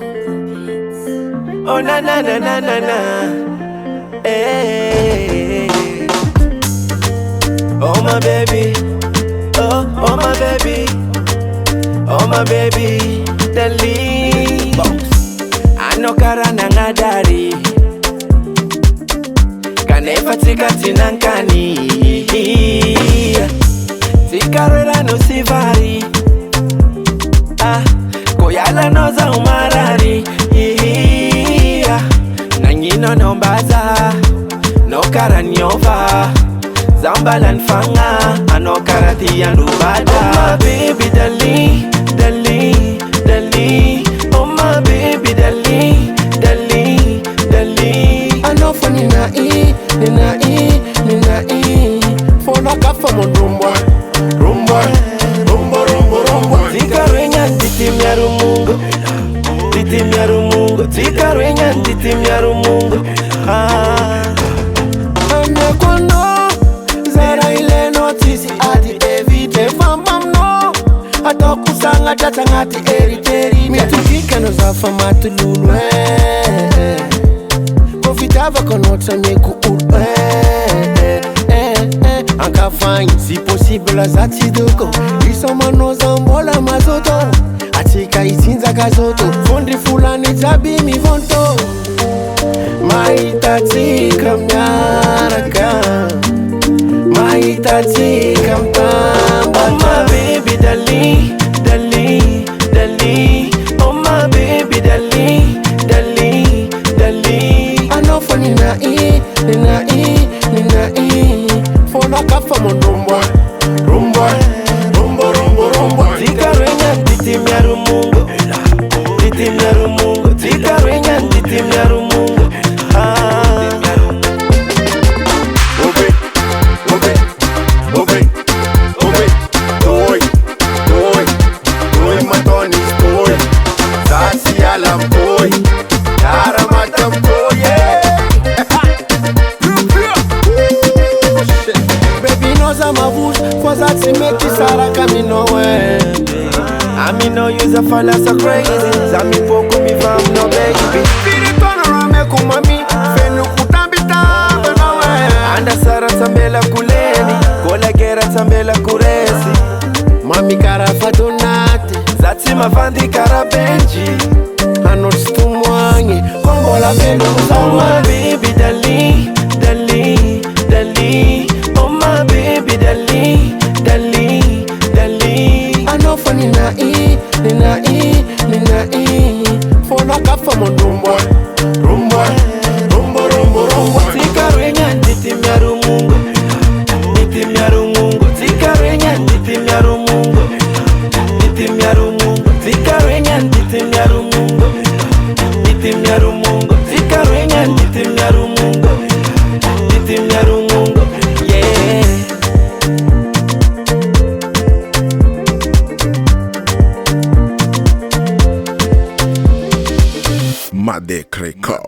Oh na na na na na na. Hey. Oh my baby. Oh my baby. Oh my baby. Dali. Anokara nangadari. Kanefa tika tinankani. Tikarela no sivari. Koyala noza umarari. Nangino nombaza. Nokara nyova. Zambala nfanga. Anokara tiyandubada. Oh my baby dali. Dali. Dali. Oh my baby dali. Dali. Dali. Anofa nina i Fona kafa mon rumba Tikarwenya titimya rumungo. Titimya rumungo. Tikarwenya titimya rumungo. Ame kono Zara ile notisi adi evite Fambam no Atoku sanga jata ngati eriteri Mitukika no zafa matululwe Kofitava konota nyeku ulwe Anka fine, si possible zati doko Isoma no zambola mazoto Atika itinza kazoto Fondi fulani tabi mi vonto Maitatika mnyaraka Maitatika mtamba. Oh my baby dali. Dali. Dali. Oh my baby dali. Dali. Dali. Anofa nina i Fona kafa mon rumba Tikarwenya titimya rumungo. Titimya rumungo. Tikarwenya titimya rumungo. For that to make you Sarah come nowhere. I mean no use a fella so crazy. Zami poko mi fam no baby. Fili turn around me kumami. Fenu kutambita nowhere. Anda sara tambela kuleni. Kola gera tambela kuresi. Mami kara fatunati. Zati mafandi kara benji. Anot stumwangi. Kongola fenu Oh my baby dali. Dali. Dali. Oh my baby dali. Dali. Dali. Anofa nina i Fona kafa mon rumba Tikarwenya titimya rumungo. Titimya rumungo. Tikarwenya titimya rumungo. Titimya rumungo. Tikarwenya titimya rumungo. Titimya rumungo. Tikarwenya titimya rumungo. Titimya rumungo. Yeah. Madekrekao.